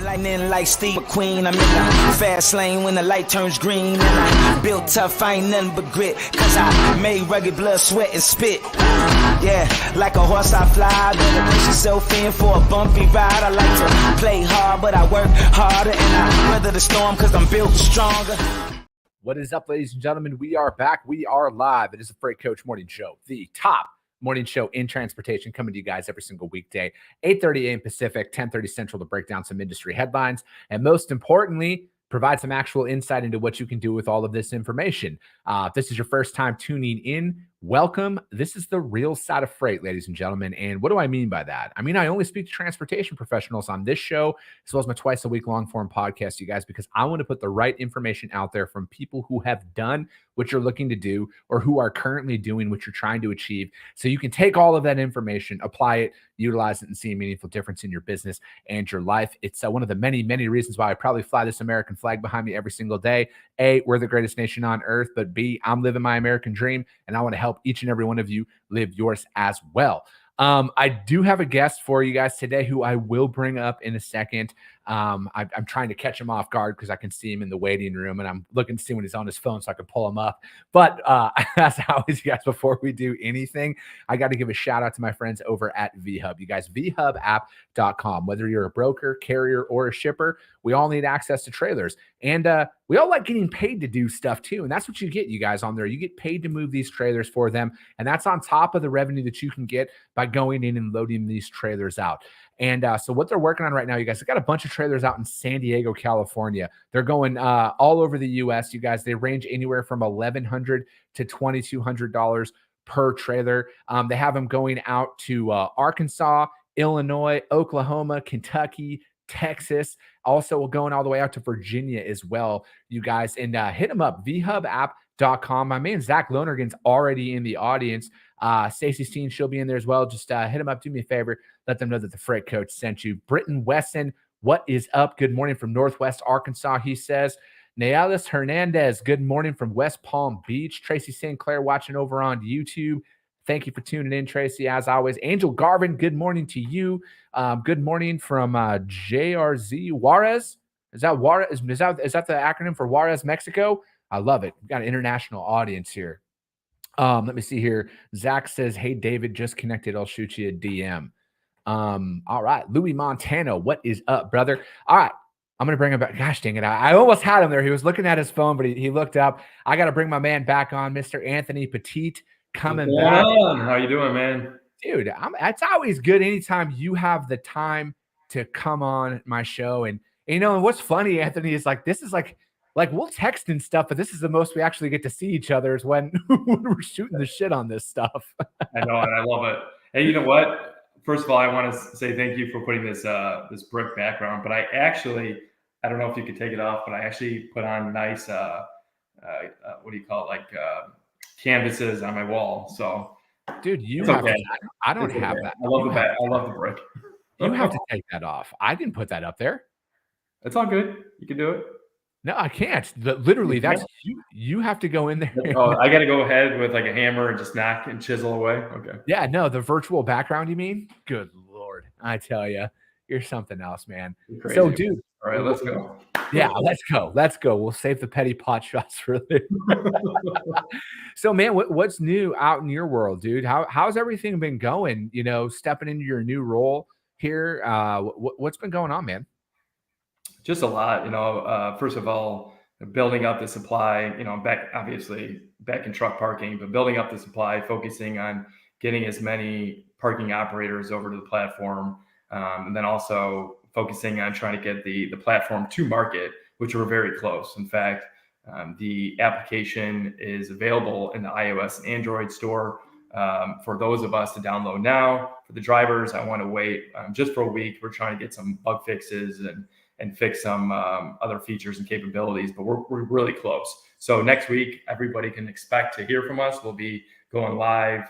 Lightning like Steve McQueen. I'm in the fast lane when the light turns green. And I built tough, I ain't nothing but grit. Cause I made rugged blood, sweat, and spit. Yeah, like a horse I fly. Better push yourself in for a bumpy ride. I like to play hard, but I work harder. And I weather the storm cause I'm built stronger. What is up, ladies and gentlemen? We are back. We are live. It is the Freight Coach Morning Show, the top morning show in transportation, coming to you guys every single weekday, 8:30 a.m. Pacific, 10:30 Central, to break down some industry headlines, and most importantly, provide some actual insight into what you can do with all of this information. If this is your first time tuning in, welcome. This is the real side of freight, ladies and gentlemen. And what do I mean by that? I mean, I only speak to transportation professionals on this show, as well as my twice a week long form podcast, you guys, because I want to put the right information out there from people who have done what you're looking to do or who are currently doing what you're trying to achieve. So you can take all of that information, apply it, utilize it, and see a meaningful difference in your business and your life. It's one of the many, many reasons why I probably fly this American flag behind me every single day. A, we're the greatest nation on earth, but B, I'm living my American dream, and I want to help each and every one of you live yours as well. I do have a guest for you guys today who I will bring up in a second. I'm trying to catch him off guard because I can see him in the waiting room, and I'm looking to see when he's on his phone so I can pull him up. But as always, you guys, before we do anything, I got to give a shout out to my friends over at VHub. You guys, vhubapp.com. Whether you're a broker, carrier, or a shipper, we all need access to trailers. And we all like getting paid to do stuff too. And that's what you get, you guys, on there. You get paid to move these trailers for them. And that's on top of the revenue that you can get by going in and loading these trailers out. And so what they're working on right now, you guys, they've got a bunch of trailers out in San Diego, California. They're going all over the U.S., you guys. They range anywhere from $1,100 to $2,200 per trailer. They have them going out to Arkansas, Illinois, Oklahoma, Kentucky, Texas, also going all the way out to Virginia as well, you guys. And hit them up, vhubapp.com. My man Zach Lonergan's already in the audience. Stacey Steen, she'll be in there as well. Just hit them up, do me a favor, let them know that the Freight Coach sent you. Britton Wesson, what is up? Good morning from Northwest Arkansas, he says. Nealis Hernandez, good morning from West Palm Beach. Tracy St. Clair watching over on YouTube. Thank you for tuning in, Tracy, as always. Angel Garvin, good morning to you. Good morning from JRZ Juarez. Is that Juarez? Is that the acronym for Juarez, Mexico? I love it. We've got an international audience here. Let me see here. Zach says, hey, David, just connected. I'll shoot you a DM. All right. Louis Montano, what is up, brother? All right. I'm going to bring him back. Gosh, dang it. I almost had him there. He was looking at his phone, but he looked up. I got to bring my man back on, Mr. Anthony Petit. Coming back. How you doing, man? Dude, it's always good anytime you have the time to come on my show. And you know, and what's funny, Anthony, is like this is like we'll text and stuff, but this is the most we actually get to see each other is when we're shooting the shit on this stuff. I know, and I love it. Hey, you know what? First of all, I want to say thank you for putting this this brick background. But I don't know if you could take it off, but I actually put on nice what do you call it, like canvases on my wall. So, dude, you have that. I don't have that. I love the back. I love the brick. You have to take that off. I didn't put that up there. It's all good. You can do it. No, I can't. Literally, that's you. You have to go in there. Oh, I got to go ahead with like a hammer and just knock and chisel away. Okay. Yeah, no, the virtual background, you mean? Good Lord. I tell you, you're something else, man. So, dude. All right, let's go. Yeah, let's go. Let's go. We'll save the petty pot shots for later. So, man, what's new out in your world, dude? How's everything been going? You know, stepping into your new role here. What's been going on, man? Just a lot. You know, first of all, building up the supply. You know, back in truck parking, but building up the supply, focusing on getting as many parking operators over to the platform, and then also focusing on trying to get the platform to market, which we're very close. In fact, the application is available in the iOS and Android store for those of us to download now. For the drivers, I want to wait just for a week. We're trying to get some bug fixes and fix some other features and capabilities, but we're really close. So next week, everybody can expect to hear from us. We'll be going live,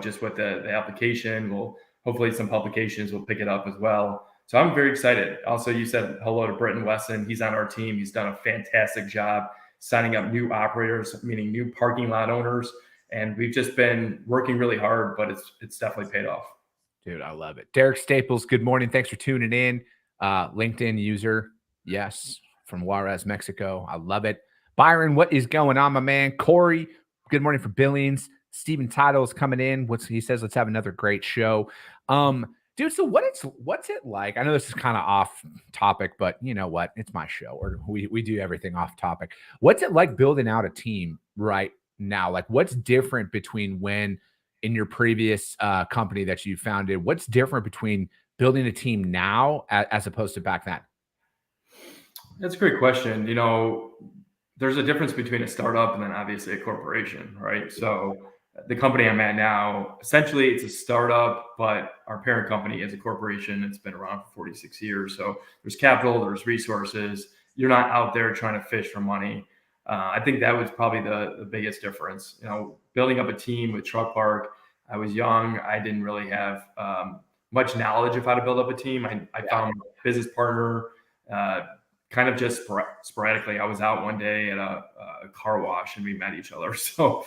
just with the application. Hopefully some publications will pick it up as well. So I'm very excited. Also, you said hello to Britton Wesson. He's on our team. He's done a fantastic job signing up new operators, meaning new parking lot owners. And we've just been working really hard, but it's definitely paid off. Dude, I love it. Derek Staples, good morning. Thanks for tuning in. LinkedIn user. Yes. From Juarez, Mexico. I love it. Byron, what is going on, my man? Corey, good morning from Billings. Stephen Title is coming in. He says, let's have another great show. Dude, so what's it like? I know this is kind of off topic, but you know what? It's my show, or we do everything off topic. What's it like building out a team right now? Like, what's different between when in your previous company that you founded? What's different between building a team now as opposed to back then? That's a great question. There's a difference between a startup and then obviously a corporation, right? So the company I'm at now, essentially it's a startup, but our parent company is a corporation. It's been around for 46 years. So there's capital, there's resources. You're not out there trying to fish for money. I think that was probably the biggest difference. Building up a team with Truck Park, I was young. I didn't really have much knowledge of how to build up a team. I found a business partner kind of just sporadically. I was out one day at a car wash and we met each other. So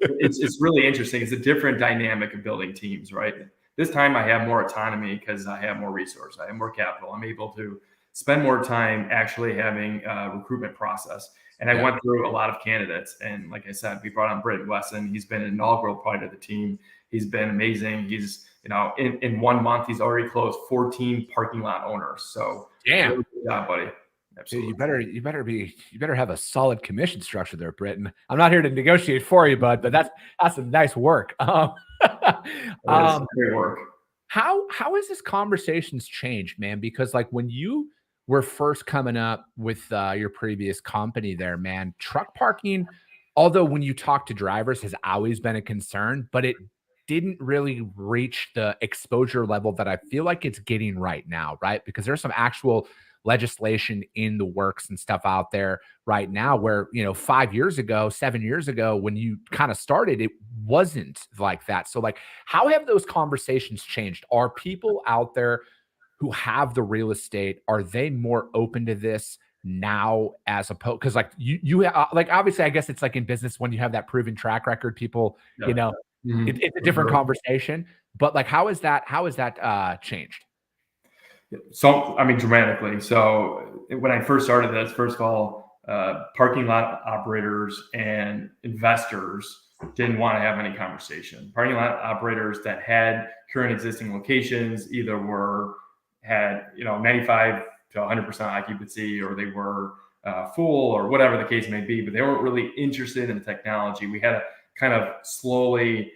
it's really interesting. It's a different dynamic of building teams, right? This time I have more autonomy because I have more resources. I have more capital. I'm able to spend more time actually having a recruitment process. And I went through a lot of candidates. And like I said, we brought on Britt Wesson. He's been an inaugural part of the team. He's been amazing. He's, in 1 month, he's already closed 14 parking lot owners. So damn, really good job, buddy. Absolutely. Dude, you better have a solid commission structure there, Britton. I'm not here to negotiate for you, bud, but that's some nice work. Great work. How has this conversations changed, man? Because like when you were first coming up with your previous company there, man, truck parking, although when you talk to drivers has always been a concern, but it didn't really reach the exposure level that I feel like it's getting right now, right? Because there's some actual legislation in the works and stuff out there right now where, 5 years ago, 7 years ago, when you kind of started, it wasn't like that. So like, how have those conversations changed? Are people out there who have the real estate, are they more open to this now as opposed? Because like you like, obviously, I guess it's like in business when you have that proven track record, people, it's a different conversation, but like, how is that changed? So, dramatically. So when I first started this, first of all, parking lot operators and investors didn't want to have any conversation. Parking lot operators that had current existing locations either had 95 to 100% occupancy, or they were full, or whatever the case may be, but they weren't really interested in the technology. We had to kind of slowly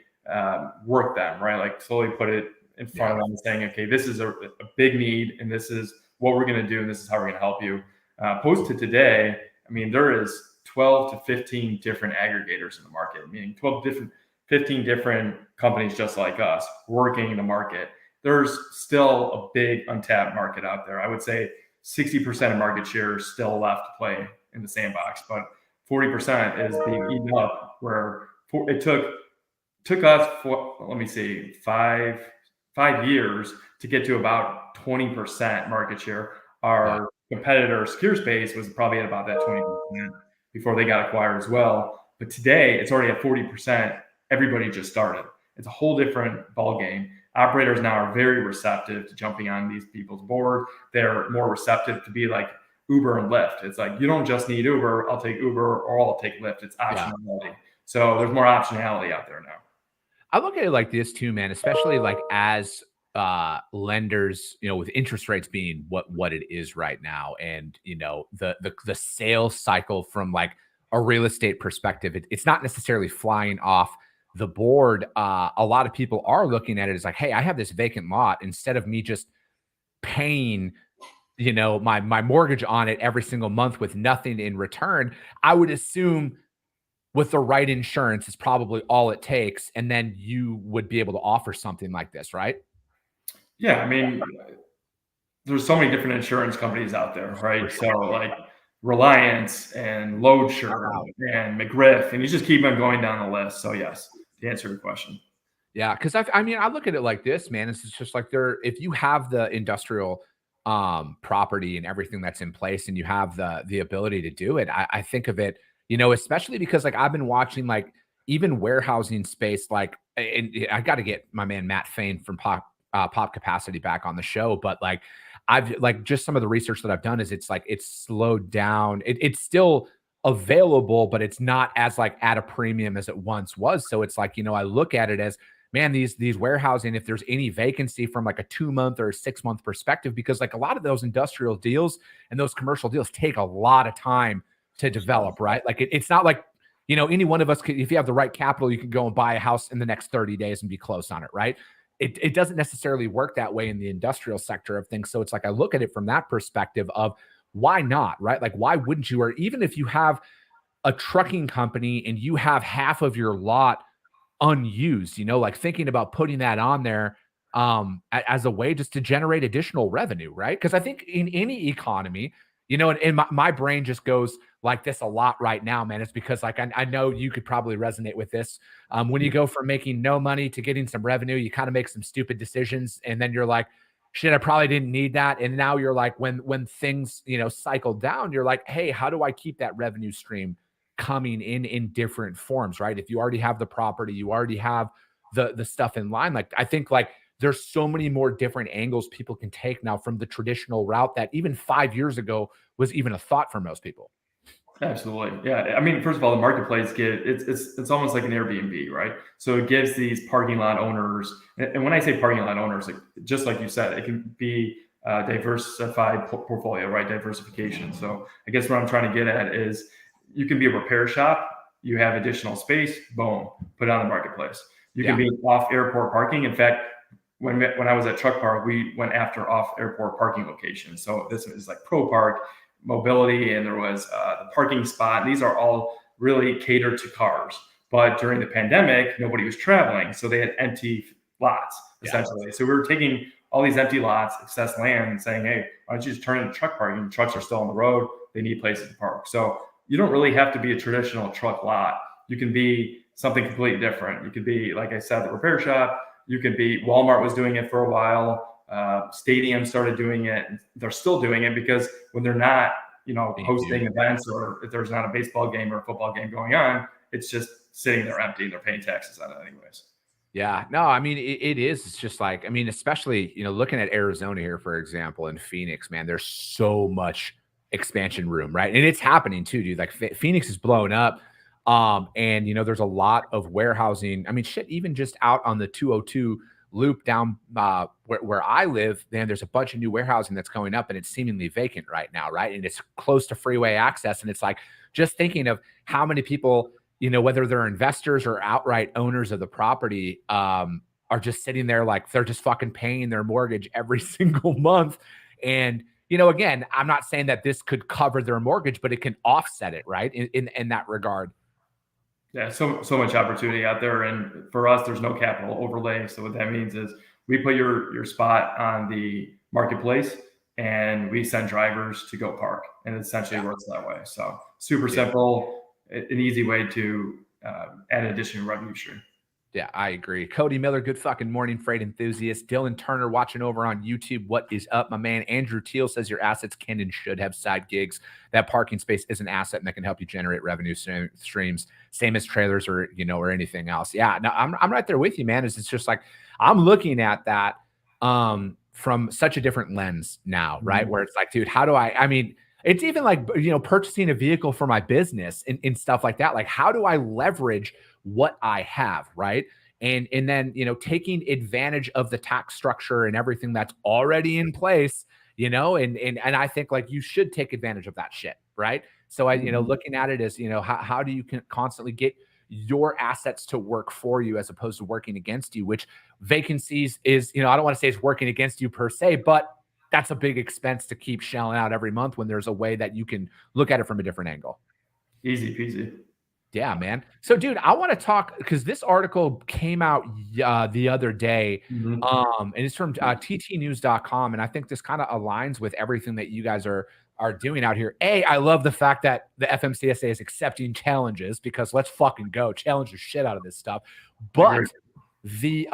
work them, right? Like slowly put it in front of them, saying, okay, this is a big need, and this is what we're going to do, and this is how we're going to help you. Post to today, there is 12 to 15 different aggregators in the market, meaning 15 different companies just like us working in the market. There's still a big untapped market out there. I would say 60% of market share is still left to play in the sandbox, but 40% is being eaten up, where it took us, five years to get to about 20% market share. Our competitor, SecureSpace, was probably at about that 20% before they got acquired as well. But today, it's already at 40%. Everybody just started. It's a whole different ballgame. Operators now are very receptive to jumping on these people's board. They're more receptive to be like Uber and Lyft. It's like, you don't just need Uber. I'll take Uber, or I'll take Lyft. It's optionality. So there's more optionality out there now. I look at it like this too, man, especially like as lenders, with interest rates being what it is right now. And, the sales cycle from like a real estate perspective, it's not necessarily flying off the board. A lot of people are looking at it as like, hey, I have this vacant lot. Instead of me just paying, my mortgage on it every single month with nothing in return, I would assume with the right insurance is probably all it takes. And then you would be able to offer something like this, right? Yeah. There's so many different insurance companies out there, right? So like Reliance and LoadSure and McGriff, and you just keep on going down the list. So yes, to answer your question. Yeah. Cause I look at it like this, man. It's just like if you have the industrial property and everything that's in place and you have the ability to do it, I think of it, especially because like I've been watching like even warehousing space, like, and I got to get my man Matt Fain from pop capacity back on the show, but like I've like just some of the research that I've done is it's like it's slowed down. It's still available, but it's not as like at a premium as it once was. So it's like, I look at it as, man, these warehousing, if there's any vacancy from like a 2-month or a 6-month perspective, because like a lot of those industrial deals and those commercial deals take a lot of time to develop, right? Like it's not like, any one of us could, if you have the right capital, you can go and buy a house in the next 30 days and be close on it, right? It doesn't necessarily work that way in the industrial sector of things. So it's like, I look at it from that perspective of why not, right? Like, why wouldn't you? Or even if you have a trucking company and you have half of your lot unused, like thinking about putting that on there as a way just to generate additional revenue, right? Because I think in any economy, and my brain just goes like this a lot right now, man. It's because like I know you could probably resonate with this. When you go from making no money to getting some revenue, you kind of make some stupid decisions, and then you're like, shit, I probably didn't need that. And now you're like, when things cycle down, you're like, hey, how do I keep that revenue stream coming in different forms, right? If you already have the property, you already have the stuff in line. Like I think like there's so many more different angles people can take now from the traditional route that even 5 years ago was even a thought for most people. Absolutely. Yeah. I mean, first of all, the marketplace it's almost like an Airbnb, right? So it gives these parking lot owners, and when I say parking lot owners, like, just like you said, it can be a diversified portfolio, right? Diversification. So I guess what I'm trying to get at is you can be a repair shop, you have additional space, boom, put it on the marketplace. You can be off airport parking. In fact, when I was at Truck Park, we went after off airport parking locations. So this is like Pro Park, Mobility, and there was the parking spot. And these are all really catered to cars. But during the pandemic, nobody was traveling, so they had empty lots essentially. So we were taking all these empty lots, excess land, and saying, hey, why don't you just turn into truck parking? Trucks are still on the road; they need places to park. So you don't really have to be a traditional truck lot. You can be something completely different. You could be, like I said, the repair shop. You could be, Walmart was doing it for a while. Stadiums started doing it. They're still doing it because when they're not, hosting events, or if there's not a baseball game or a football game going on, it's just sitting there empty and they're paying taxes on it anyways. Yeah, no, I mean, it is. It's just like, I mean, especially, looking at Arizona here, for example, in Phoenix, man, there's so much expansion room, right? And it's happening too, dude. Like Phoenix is blowing up. And there's a lot of warehousing. I mean, shit, even just out on the 202 loop down where I live, then there's a bunch of new warehousing that's going up and it's seemingly vacant right now, right? And it's close to freeway access. And it's like just thinking of how many people, whether they're investors or outright owners of the property, are just sitting there like they're just fucking paying their mortgage every single month. And again, I'm not saying that this could cover their mortgage, but it can offset it, right? In that regard. Yeah, so much opportunity out there, and for us, there's no capital overlay. So what that means is we put your spot on the marketplace, and we send drivers to go park, and it essentially works that way. So super simple, an easy way to add an additional revenue stream. Yeah, I agree. Cody Miller, good fucking morning, freight enthusiast. Dylan Turner watching over on YouTube. What is up, my man? Andrew Teal says your assets can and should have side gigs. That parking space is an asset and that can help you generate revenue streams, same as trailers or or anything else. Yeah, no, I'm right there with you, man. It's just like I'm looking at that from such a different lens now, right? Mm-hmm. Where it's like, dude, how do I mean, it's even like purchasing a vehicle for my business and stuff like that. Like, how do I leverage what I have, right? And then taking advantage of the tax structure and everything that's already in place, and I think like you should take advantage of that shit, right? So I looking at it as how do you constantly get your assets to work for you as opposed to working against you, which vacancies is I don't want to say it's working against you per se, but that's a big expense to keep shelling out every month when there's a way that you can look at it from a different angle. Easy peasy. Yeah, man. So, dude, I want to talk because this article came out the other day, and it's from ttnews.com, and I think this kind of aligns with everything that you guys are doing out here. I love the fact that the FMCSA is accepting challenges because let's fucking go challenge the shit out of this stuff. But the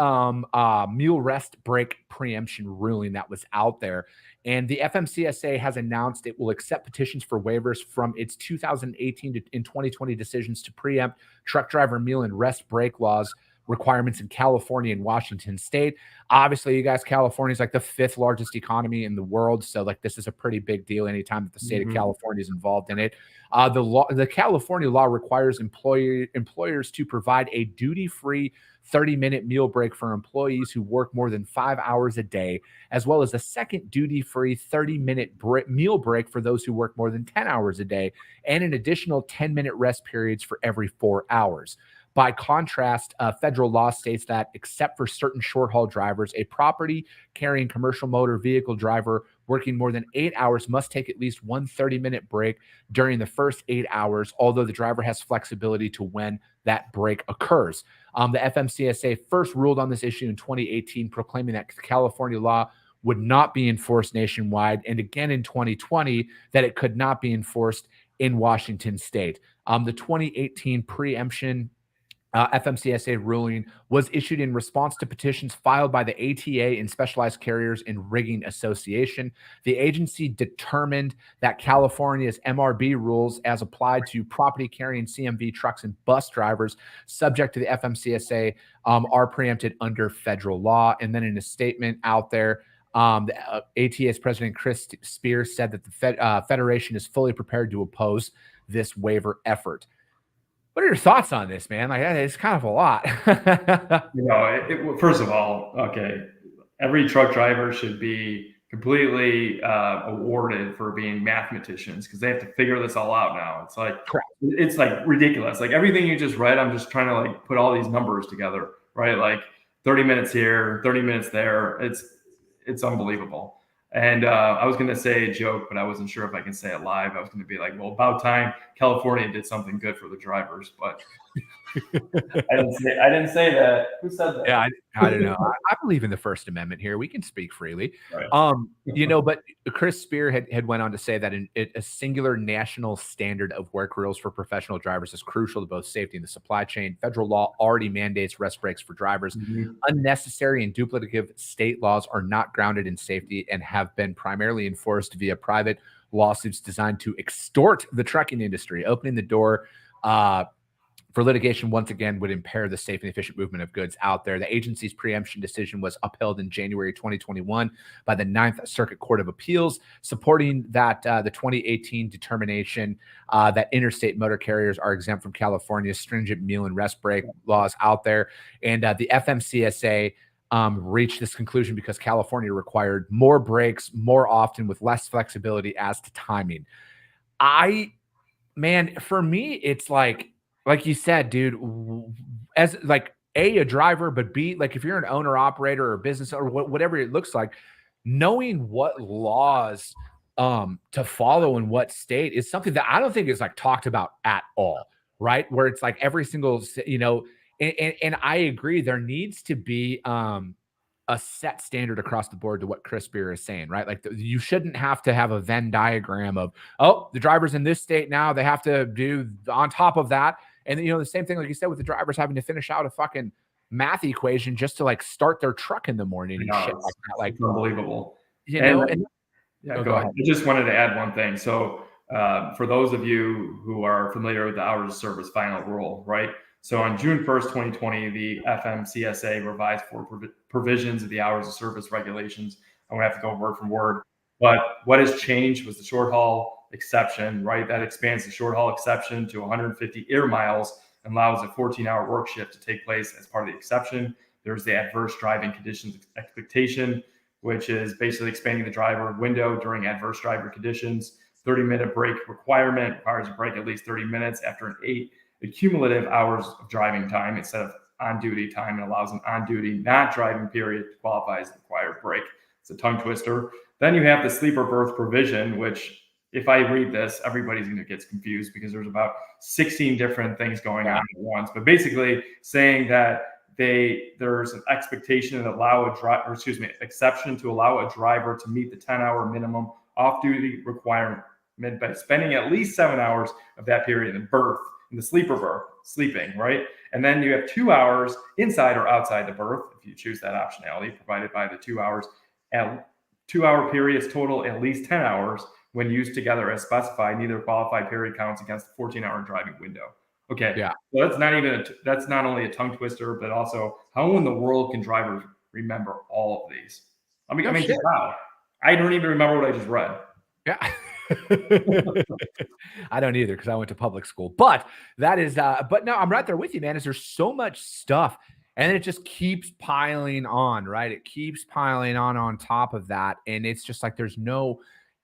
mule rest break preemption ruling that was out there, and the FMCSA has announced it will accept petitions for waivers from its 2018 and 2020 decisions to preempt truck driver mule and rest break laws requirements in California and Washington State. Obviously, you guys, California is like the 5th largest economy in the world. So like this is a pretty big deal anytime that the state of California is involved in it. The California law requires employers to provide a duty-free 30-minute meal break for employees who work more than 5 hours a day, as well as a second duty-free 30-minute meal break for those who work more than 10 hours a day, and an additional 10-minute rest periods for every 4 hours. By contrast, federal law states that except for certain short-haul drivers, a property carrying commercial motor vehicle driver working more than 8 hours must take at least one 30-minute break during the first 8 hours, although the driver has flexibility to when that break occurs. The FMCSA first ruled on this issue in 2018, proclaiming that California law would not be enforced nationwide, and again in 2020 that it could not be enforced in Washington State. The 2018 preemption FMCSA ruling was issued in response to petitions filed by the ATA and Specialized Carriers and Rigging Association. The agency determined that California's MRB rules, as applied to property carrying CMV trucks and bus drivers subject to the FMCSA, are preempted under federal law. And then in a statement out there, the ATA's president, Chris Spears, said that the Federation is fully prepared to oppose this waiver effort. What are your thoughts on this, man? Like, it's kind of a lot. First of all, okay, every truck driver should be completely awarded for being mathematicians because they have to figure this all out now. It's like, it's like ridiculous. Like everything you just read, I'm just trying to like put all these numbers together, right? Like 30 minutes here, 30 minutes there. It's unbelievable. And I was going to say a joke, but I wasn't sure if I can say it live. I was going to be like, well, about time California did something good for the drivers, but I didn't say that. Who said that? Yeah, I don't know. I believe in the First Amendment here. We can speak freely. Right. But Chris Spear had went on to say that a singular national standard of work rules for professional drivers is crucial to both safety and the supply chain. Federal law already mandates rest breaks for drivers. Unnecessary and duplicative state laws are not grounded in safety and have been primarily enforced via private lawsuits designed to extort the trucking industry, opening the door for litigation once again would impair the safe and efficient movement of goods out there. The agency's preemption decision was upheld in January 2021 by the Ninth Circuit Court of Appeals, supporting that the 2018 determination that interstate motor carriers are exempt from California's stringent meal and rest break laws out there. And the FMCSA reached this conclusion because California required more breaks more often with less flexibility as to timing. For me, it's like you said, dude, as like a driver, but B, like if you're an owner operator or business or whatever it looks like, knowing what laws to follow in what state is something that I don't think is like talked about at all, right? Where it's like every single, and I agree, there needs to be a set standard across the board to what Chris Spear is saying, right? Like you shouldn't have to have a Venn diagram of, oh, the drivers in this state now, they have to do on top of that. And the same thing, like you said, with the drivers having to finish out a fucking math equation just to like start their truck in the morning and shit like that. Like unbelievable. Go ahead. I just wanted to add one thing. So for those of you who are familiar with the hours of service final rule, right? So on June 1st, 2020, the FMCSA revised 4 provisions of the hours of service regulations. I'm gonna have to go word for word. But what has changed was the short haul exception, right? That expands the short haul exception to 150 air miles and allows a 14-hour work shift to take place as part of the exception. There's the adverse driving conditions expectation, which is basically expanding the driver window during adverse driver conditions. 30-minute break requirement requires a break at least 30 minutes after an 8 cumulative hours of driving time instead of on-duty time, and allows an on-duty, not driving period to qualify as the required break. It's a tongue twister. Then you have the sleeper berth provision, which if I read this, everybody's going to get confused because there's about 16 different things going on at once. But basically saying that there's an expectation to exception to allow a driver to meet the 10-hour minimum off-duty requirement by spending at least 7 hours of that period in berth, in the sleeper berth, sleeping, right? And then you have 2 hours inside or outside the berth, if you choose that optionality provided by the 2 hours. And 2-hour periods total at least 10 hours when used together as specified. Neither qualified period counts against the 14-hour driving window. Okay. Yeah. So that's not only a tongue twister, but also how in the world can drivers remember all of these? I mean, Shit. wow. I don't even remember what I just read. Yeah. I don't either because I went to public school. But that is but no, I'm right there with you, man. Is there's so much stuff and it just keeps piling on, right? It keeps piling on top of that. And it's just like there's no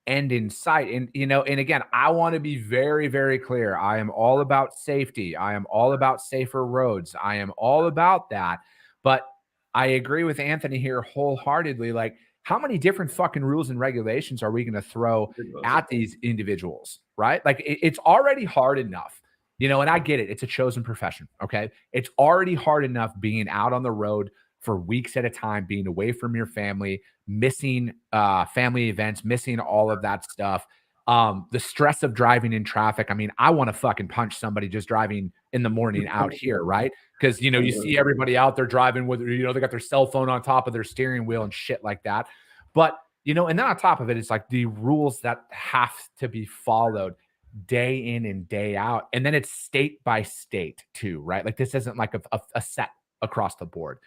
end in sight. And and again, I want to be very, very clear. I am all about safety. I am all about safer roads. I am all about that. But I agree with Anthony here wholeheartedly. Like, how many different fucking rules and regulations are we going to throw at these individuals, right? Like it's already hard enough, and I get it. It's a chosen profession. Okay. It's already hard enough being out on the road for weeks at a time, being away from your family, missing family events, missing all of that stuff. The stress of driving in traffic. I mean, I want to fucking punch somebody just driving in the morning out here, right? Because you see everybody out there driving with they got their cell phone on top of their steering wheel and shit like that. But and then on top of it, it's like the rules that have to be followed day in and day out, and then it's state by state too, right? Like this isn't like a set across the board,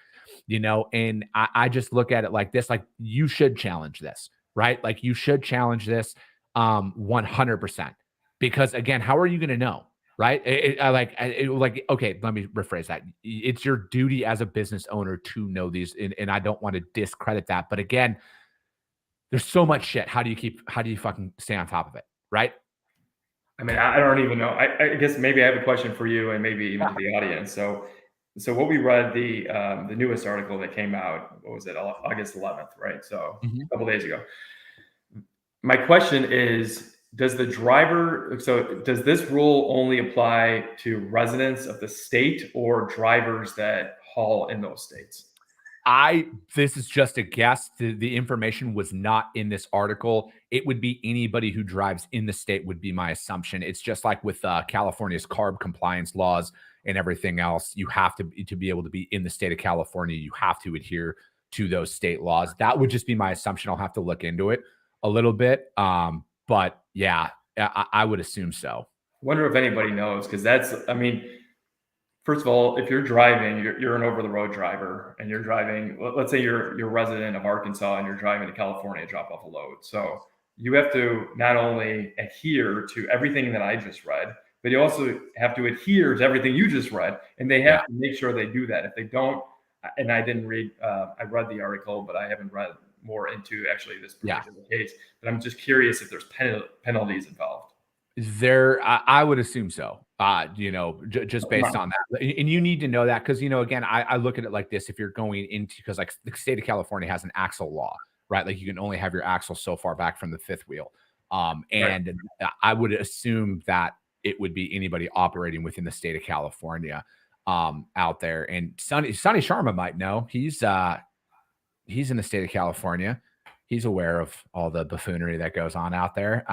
And I just look at it like this: like you should challenge this, right? Like you should challenge this 100%. Because again, how are you going to know? Right. Okay, let me rephrase that. It's your duty as a business owner to know these. And I don't want to discredit that. But again, there's so much shit. How do you fucking stay on top of it? Right. I mean, I don't even know. I guess maybe I have a question for you and maybe even to the audience. So what we read, the newest article that came out, what was it? August 11th, right? So a couple days ago. My question is, does this rule only apply to residents of the state or drivers that haul in those states? This is just a guess. The information was not in this article. It would be anybody who drives in the state would be my assumption. It's just like with California's CARB compliance laws and everything else. You have to be able to be in the state of California. You have to adhere to those state laws. That would just be my assumption. I'll have to look into it a little bit. But yeah, I would assume so. Wonder if anybody knows, because first of all, if you're driving, you're an over-the-road driver, and you're driving. Let's say you're a resident of Arkansas and you're driving to California to drop off a load. So you have to not only adhere to everything that I just read, but you also have to adhere to everything you just read, and they have to make sure they do that. If they don't, and I didn't read, I read the article, but I haven't read more into actually this particular case. But I'm just curious if there's penalties involved. I would assume so. Just based on that. And you need to know that because, again, I look at it like this. If you're going into, because like the state of California has an axle law, right? Like you can only have your axle so far back from the fifth wheel. And I would assume that it would be anybody operating within the state of California out there. And Sonny Sharma might know. He's in the state of California. He's aware of all the buffoonery that goes on out there.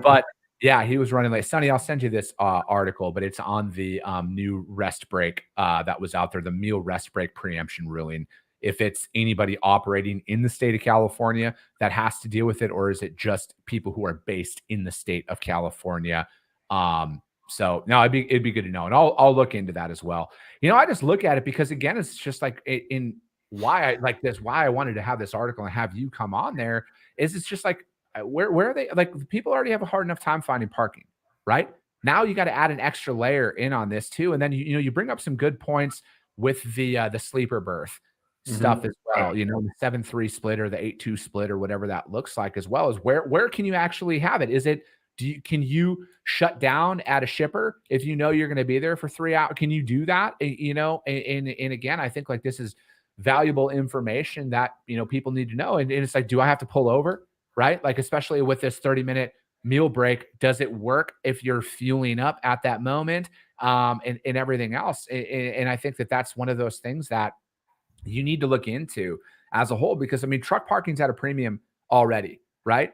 But yeah, he was running late. Sonny, I'll send you this article, but it's on the new rest break that was out there, the meal rest break preemption ruling. If it's anybody operating in the state of California that has to deal with it, or is it just people who are based in the state of California? So no, it'd be good to know, and I'll look into that as well. I just look at it because again, it's just like why I wanted to have this article and have you come on there is it's just like where are they? Like people already have a hard enough time finding parking, right? Now you got to add an extra layer in on this too, and then you bring up some good points with the sleeper berth stuff as well. The 7-3 split or the 8-2 split or whatever that looks like, as well as where can you actually have it? Is it can you shut down at a shipper if you're going to be there for 3 hours? Can you do that? And again, I think like this is valuable information that people need to know. And it's like, do I have to pull over? Right? Like, especially with this 30-minute meal break, does it work if you're fueling up at that moment and everything else? And I think that's one of those things that you need to look into as a whole, because truck parking's at a premium already, right?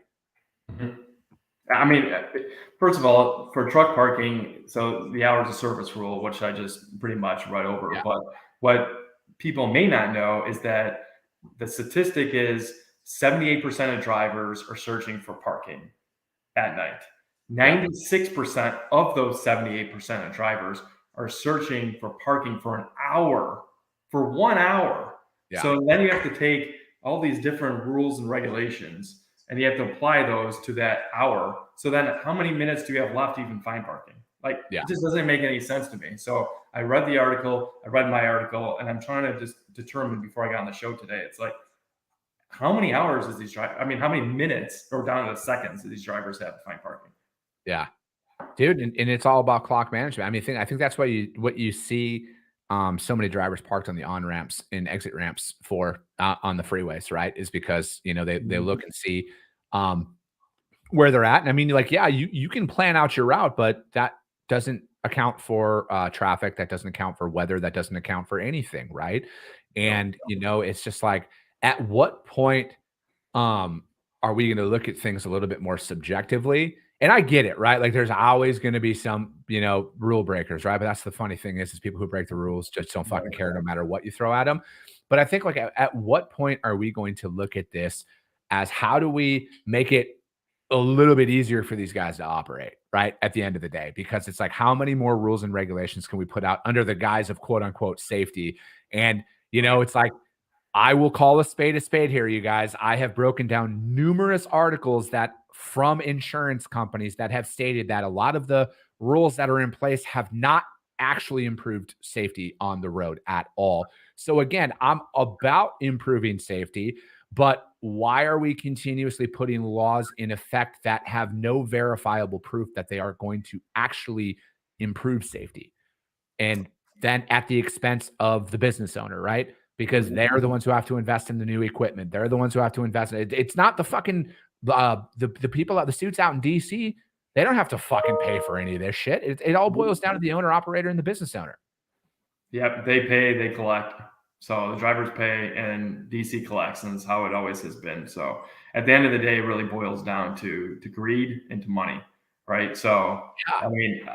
First of all, for truck parking, so the hours of service rule, which I just pretty much read over, but what people may not know is that the statistic is 78% of drivers are searching for parking at night. 96% of those 78% of drivers are searching for parking for an hour, for 1 hour. Yeah. So then you have to take all these different rules and regulations and you have to apply those to that hour. So then how many minutes do you have left to even find parking? Like, it just doesn't make any sense to me. So I read the article, I read my article, and I'm trying to just determine before I got on the show today, it's like, how many hours is these drivers? I mean, how many minutes or down to the seconds do these drivers have to find parking? Yeah, dude. And it's all about clock management. I mean, I think that's what you see so many drivers parked on the on ramps and exit ramps for on the freeways, right? Is because, they look and see where they're at. And I mean, like, yeah, you can plan out your route, but that doesn't account for traffic. That doesn't account for weather. That doesn't account for anything, right? And it's just like, at what point are we going to look at things a little bit more subjectively? And I get it, right? Like, there's always going to be some, rule breakers, right? But that's the funny thing is people who break the rules just don't fucking care no matter what you throw at them. But I think, like, at what point are we going to look at this as, how do we make it a little bit easier for these guys to operate, right? At the end of the day, because it's like, how many more rules and regulations can we put out under the guise of quote unquote safety? And, it's like, I will call a spade here, you guys. I have broken down numerous articles from insurance companies that have stated that a lot of the rules that are in place have not actually improved safety on the road at all. So again, I'm about improving safety, but why are we continuously putting laws in effect that have no verifiable proof that they are going to actually improve safety? And then at the expense of the business owner, right? Because they're the ones who have to invest in the new equipment. They're the ones who have to invest in it. It's not the fucking the people out, the suits out in DC. They don't have to fucking pay for any of this shit. It all boils down to the owner operator and the business owner. Yep, they pay, they collect. So the drivers pay and DC collects, and that's how it always has been. So at the end of the day, it really boils down to greed and to money, right? So I mean,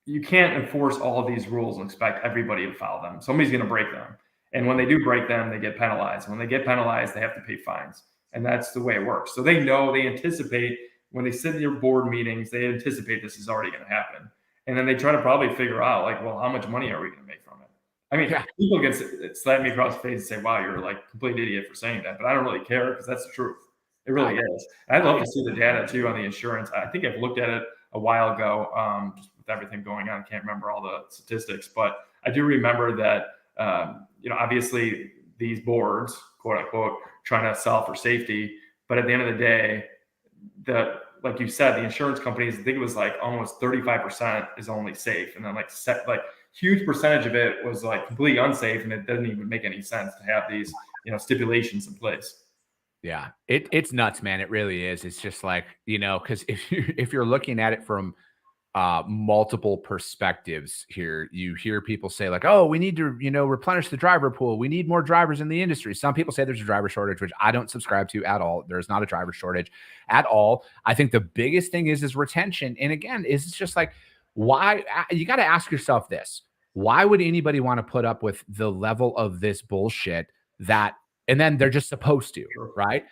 you can't enforce all of these rules and expect everybody to follow them. Somebody's going to break them. And when they do break them, they get penalized. When they get penalized, they have to pay fines. And that's the way it works. So they anticipate when they sit in your board meetings, they anticipate this is already going to happen. And then they try to probably figure out, like, well, how much money are we going to make from it? I mean, people can slap me across the face and say, wow, you're like a complete idiot for saying that. But I don't really care, because that's the truth. It really is. And I'd love to see the data too on the insurance. I think I've looked at it a while ago, just with everything going on. I can't remember all the statistics, but I do remember that obviously these boards, quote unquote, trying to solve for safety. But at the end of the day, like you said, the insurance companies, I think it was like almost 35% is only safe. And then like huge percentage of it was like completely unsafe. And it doesn't even make any sense to have these, stipulations in place. Yeah, it's nuts, man. It really is. It's just like, because if you're looking at it from multiple perspectives here, you hear people say like, oh, we need to, replenish the driver pool. We need more drivers in the industry. Some people say there's a driver shortage, which I don't subscribe to at all. There's not a driver shortage at all. I think the biggest thing is retention. And again, it's just like, why? You got to ask yourself this: why would anybody want to put up with the level of this bullshit and then they're just supposed to, right?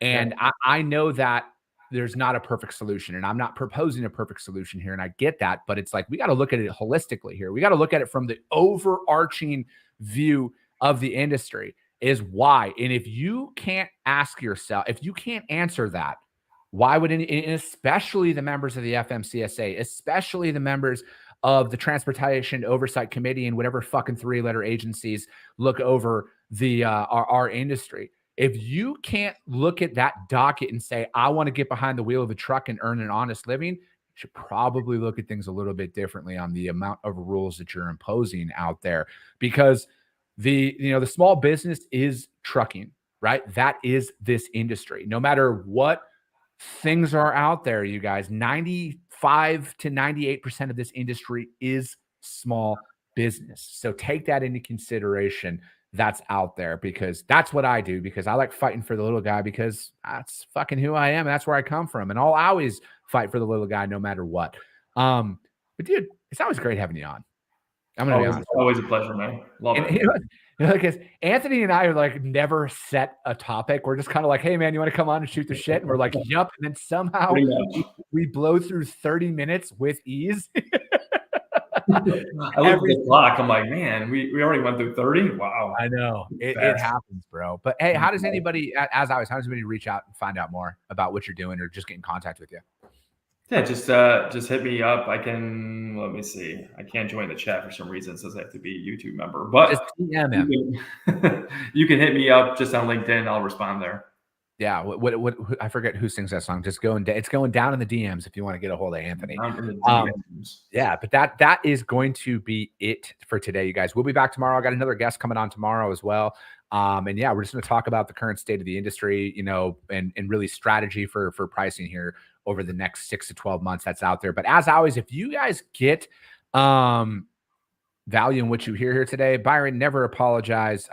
And I know that there's not a perfect solution, and I'm not proposing a perfect solution here, and I get that, but it's like, we got to look at it holistically here. We got to look at it from the overarching view of the industry, is why. And if you can't ask yourself, if you can't answer that, why would and especially the members of the FMCSA, especially the members of the Transportation Oversight Committee and whatever fucking 3-letter agencies look over the our industry, if you can't look at that docket and say, I want to get behind the wheel of a truck and earn an honest living, you should probably look at things a little bit differently on the amount of rules that you're imposing out there. Because the small business is trucking, right? That is this industry. No matter what things are out there, you guys, 95 to 98% of this industry is small business. So take that into consideration. That's out there, because that's what I do, because I like fighting for the little guy, because that's fucking who I am. And that's where I come from. And I'll always fight for the little guy no matter what. But dude, it's always great having you on. I'm going to be honest. Always a pleasure, man. Love it. Because Anthony and I are like never set a topic. We're just kind of like, hey, man, you want to come on and shoot the shit? And we're like, yup. And then somehow we blow through 30 minutes with ease. I look at the clock. I'm like, man, we already went through 30. Wow. I know it happens, bro. But hey, how does anybody, as always, how does anybody reach out and find out more about what you're doing or just get in contact with you? Yeah, just hit me up. Let me see. I can't join the chat for some reason. It says I have to be a YouTube member, but just DM him. You can hit me up just on LinkedIn. I'll respond there. Yeah. What I forget who sings that song. It's going down in the DMs if you want to get a hold of Anthony. Yeah, but that is going to be it for today, you guys. We'll be back tomorrow. I got another guest coming on tomorrow as well. And yeah, we're just going to talk about the current state of the industry, and really strategy for pricing here over the next 6 to 12 months that's out there. But as always, if you guys get value in what you hear here today, Byron, never apologize.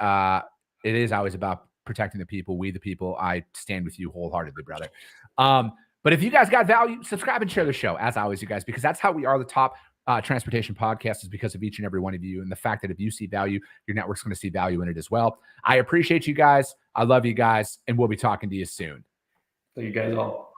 It is always about protecting the people, we the people. I stand with you wholeheartedly, brother. But if you guys got value, subscribe and share the show, as always, you guys, because that's how we are the top transportation podcast, is because of each and every one of you. And the fact that if you see value, your network's going to see value in it as well. I appreciate you guys. I love you guys. And we'll be talking to you soon. Thank you guys all.